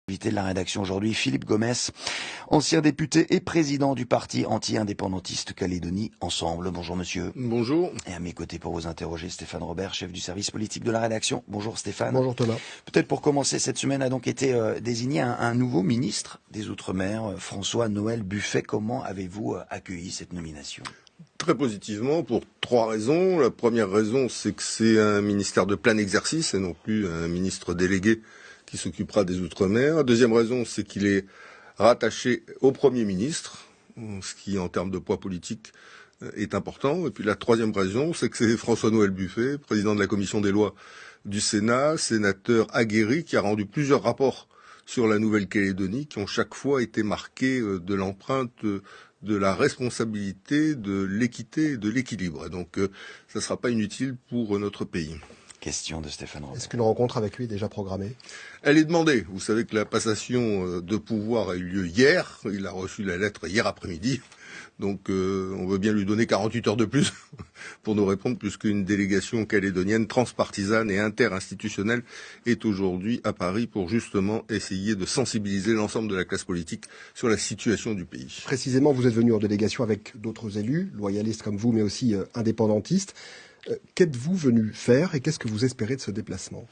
Invité de la rédaction aujourd'hui, Philippe Gomès, ancien député et président du parti anti-indépendantiste Calédonie Ensemble. Bonjour monsieur. Bonjour. Et à mes côtés pour vous interroger, Stéphane Robert, chef du service politique de la rédaction. Bonjour Stéphane. Bonjour Thomas. Peut-être pour commencer, cette semaine a donc été désigné un nouveau ministre des Outre-mer, François-Noël Buffet. Comment avez-vous accueilli cette nomination ? Très positivement, pour 3 raisons. La première raison, c'est que c'est un ministère de plein exercice et non plus un ministre délégué qui s'occupera des Outre-mer. La deuxième raison, c'est qu'il est rattaché au Premier ministre, ce qui, en termes de poids politique, est important. Et puis la troisième raison, c'est que c'est François-Noël Buffet, président de la commission des lois du Sénat, sénateur aguerri, qui a rendu plusieurs rapports sur la Nouvelle-Calédonie, qui ont chaque fois été marqués de l'empreinte de la responsabilité, de l'équité et de l'équilibre. Donc ça ne sera pas inutile pour notre pays. Question de Stéphane Robert. Est-ce qu'une rencontre avec lui est déjà programmée ? Elle est demandée. Vous savez que la passation de pouvoir a eu lieu hier. Il a reçu la lettre hier après-midi. Donc on veut bien lui donner 48 heures de plus pour nous répondre, puisqu'une délégation calédonienne transpartisane et interinstitutionnelle est aujourd'hui à Paris pour justement essayer de sensibiliser l'ensemble de la classe politique sur la situation du pays. Précisément, vous êtes venu en délégation avec d'autres élus, loyalistes comme vous, mais aussi indépendantistes. Qu'êtes-vous venu faire et qu'est-ce que vous espérez de ce déplacement ?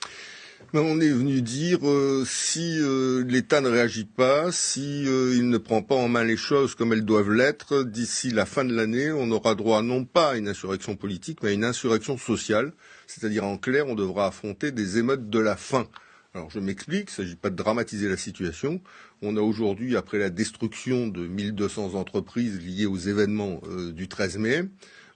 On est venu dire si l'État ne réagit pas, si il ne prend pas en main les choses comme elles doivent l'être, d'ici la fin de l'année, on aura droit non pas à une insurrection politique, mais à une insurrection sociale. C'est-à-dire, en clair, on devra affronter des émeutes de la faim. Alors je m'explique, il ne s'agit pas de dramatiser la situation. On a aujourd'hui, après la destruction de 1200 entreprises liées aux événements du 13 mai,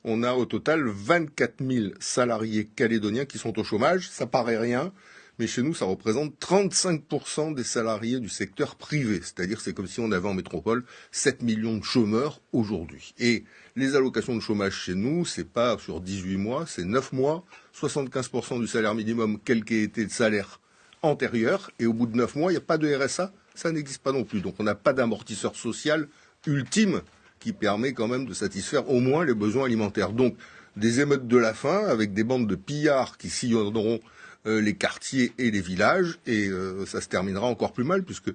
on a au total 24 000 salariés calédoniens qui sont au chômage. Ça paraît rien, mais chez nous, ça représente 35% des salariés du secteur privé. C'est-à-dire, c'est comme si on avait en métropole 7 millions de chômeurs aujourd'hui. Et les allocations de chômage chez nous, c'est pas sur 18 mois, c'est 9 mois, 75% du salaire minimum, quel qu'ait été le salaire antérieur. Et au bout de 9 mois, il n'y a pas de RSA, ça n'existe pas non plus. Donc on n'a pas d'amortisseur social ultime qui permet quand même de satisfaire au moins les besoins alimentaires. Donc des émeutes de la faim avec des bandes de pillards qui sillonneront les quartiers et les villages, et ça se terminera encore plus mal, puisque,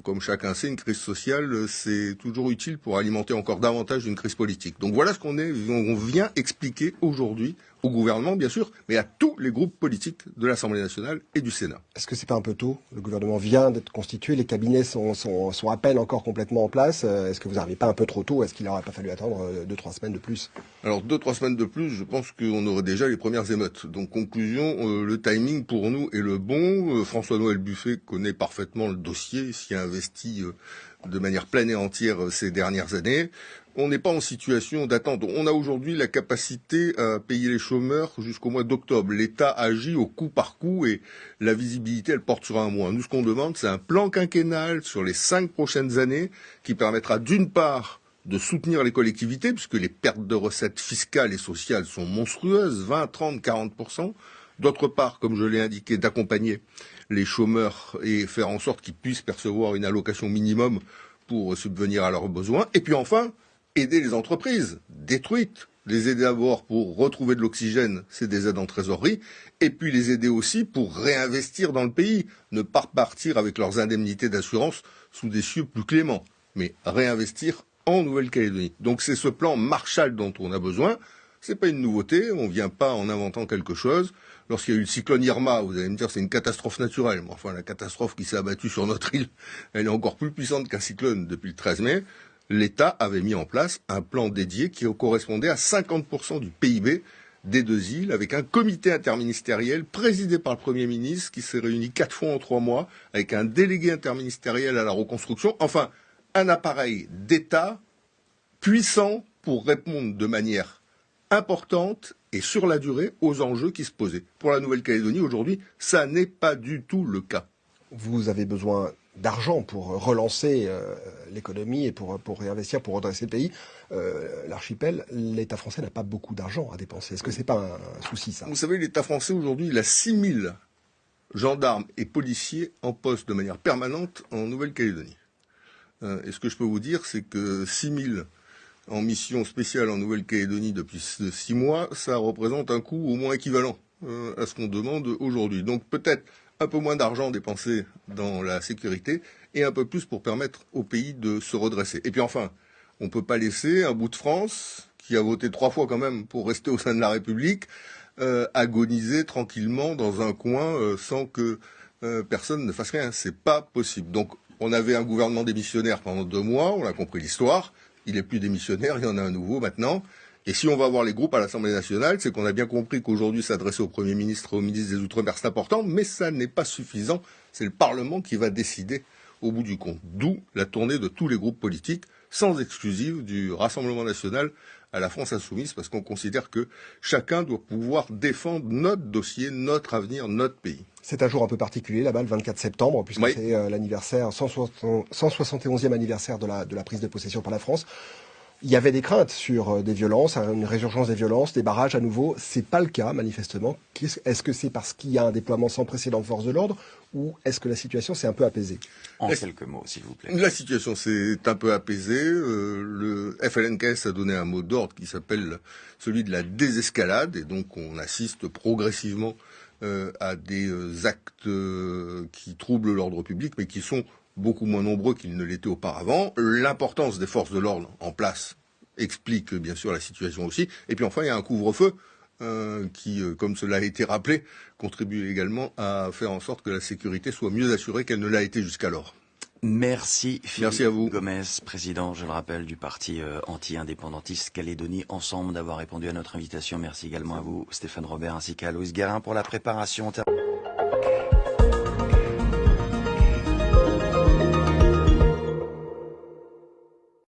comme chacun sait, une crise sociale, c'est toujours utile pour alimenter encore davantage une crise politique. Donc voilà ce on vient expliquer aujourd'hui au gouvernement, bien sûr, mais à tous les groupes politiques de l'Assemblée nationale et du Sénat. Est-ce que c'est pas un peu tôt ? Le gouvernement vient d'être constitué, les cabinets sont à peine encore complètement en place. Est-ce que vous n'arrivez pas un peu trop tôt ? Est-ce qu'il n'aurait pas fallu attendre 2-3 semaines de plus ? Alors 2-3 semaines de plus, je pense qu'on aurait déjà les premières émeutes. Donc conclusion, le timing pour nous est le bon. François-Noël Buffet connaît parfaitement le dossier, s'y a investi de manière pleine et entière ces dernières années. On n'est pas en situation d'attente. On a aujourd'hui la capacité à payer les chômeurs jusqu'au mois d'octobre. L'État agit au coup par coup et la visibilité, elle porte sur un mois. Nous, ce qu'on demande, c'est un plan quinquennal sur les 5 prochaines années qui permettra d'une part de soutenir les collectivités, puisque les pertes de recettes fiscales et sociales sont monstrueuses, 20, 30, 40%. D'autre part, comme je l'ai indiqué, d'accompagner les chômeurs et faire en sorte qu'ils puissent percevoir une allocation minimum pour subvenir à leurs besoins. Et puis enfin, aider les entreprises détruites, les aider d'abord pour retrouver de l'oxygène, c'est des aides en trésorerie, et puis les aider aussi pour réinvestir dans le pays, ne pas repartir avec leurs indemnités d'assurance sous des cieux plus cléments, mais réinvestir en Nouvelle-Calédonie. Donc c'est ce plan Marshall dont on a besoin. C'est pas une nouveauté, on vient pas en inventant quelque chose. Lorsqu'il y a eu le cyclone Irma, vous allez me dire c'est une catastrophe naturelle. Mais enfin, la catastrophe qui s'est abattue sur notre île, elle est encore plus puissante qu'un cyclone depuis le 13 mai. L'État avait mis en place un plan dédié qui correspondait à 50% du PIB des 2 îles, avec un comité interministériel présidé par le Premier ministre qui s'est réuni 4 fois en 3 mois, avec un délégué interministériel à la reconstruction. Enfin, un appareil d'État puissant pour répondre de manière importante et sur la durée aux enjeux qui se posaient. Pour la Nouvelle-Calédonie, aujourd'hui, ça n'est pas du tout le cas. Vous avez besoin d'argent pour relancer l'économie et pour réinvestir, pour redresser le pays. L'archipel, l'État français n'a pas beaucoup d'argent à dépenser. Est-ce que c'est pas un souci, ça ? Vous savez, l'État français, aujourd'hui, il a 6 000 gendarmes et policiers en poste de manière permanente en Nouvelle-Calédonie. Et ce que je peux vous dire, c'est que 6 000 en mission spéciale en Nouvelle-Calédonie depuis 6 mois, ça représente un coût au moins équivalent à ce qu'on demande aujourd'hui. Donc peut-être un peu moins d'argent dépensé dans la sécurité et un peu plus pour permettre au pays de se redresser. Et puis enfin, on ne peut pas laisser un bout de France, qui a voté 3 fois quand même pour rester au sein de la République, agoniser tranquillement dans un coin sans que personne ne fasse rien. C'est pas possible. Donc on avait un gouvernement démissionnaire pendant 2 mois, on a compris l'histoire, il n'est plus démissionnaire, il y en a un nouveau maintenant. Et si on va voir les groupes à l'Assemblée nationale, c'est qu'on a bien compris qu'aujourd'hui s'adresser au Premier ministre et au ministre des Outre-mer, c'est important, mais ça n'est pas suffisant. C'est le Parlement qui va décider au bout du compte. D'où la tournée de tous les groupes politiques, sans exclusive, du Rassemblement national à la France insoumise, parce qu'on considère que chacun doit pouvoir défendre notre dossier, notre avenir, notre pays. C'est un jour un peu particulier, là-bas, le 24 septembre, puisque Oui. c'est l'anniversaire, 171e anniversaire de la prise de possession par la France. Il y avait des craintes sur des violences, une résurgence des violences, des barrages à nouveau. C'est pas le cas, manifestement. Est-ce que c'est parce qu'il y a un déploiement sans précédent de forces de l'ordre ou est-ce que la situation s'est un peu apaisée? En quelques mots, s'il vous plaît. La situation s'est un peu apaisée. Le FLNKS a donné un mot d'ordre qui s'appelle celui de la désescalade. Et donc on assiste progressivement à des actes qui troublent l'ordre public, mais qui sont beaucoup moins nombreux qu'ils ne l'étaient auparavant. L'importance des forces de l'ordre en place explique bien sûr la situation aussi. Et puis enfin, il y a un couvre-feu qui, comme cela a été rappelé, contribue également à faire en sorte que la sécurité soit mieux assurée qu'elle ne l'a été jusqu'alors. Merci Philippe Merci à vous. Gomez, président, je le rappelle, du parti anti-indépendantiste Calédonie Ensemble, d'avoir répondu à notre invitation. Merci également à vous, Stéphane Robert, ainsi qu'à Aloïs Guérin pour la préparation.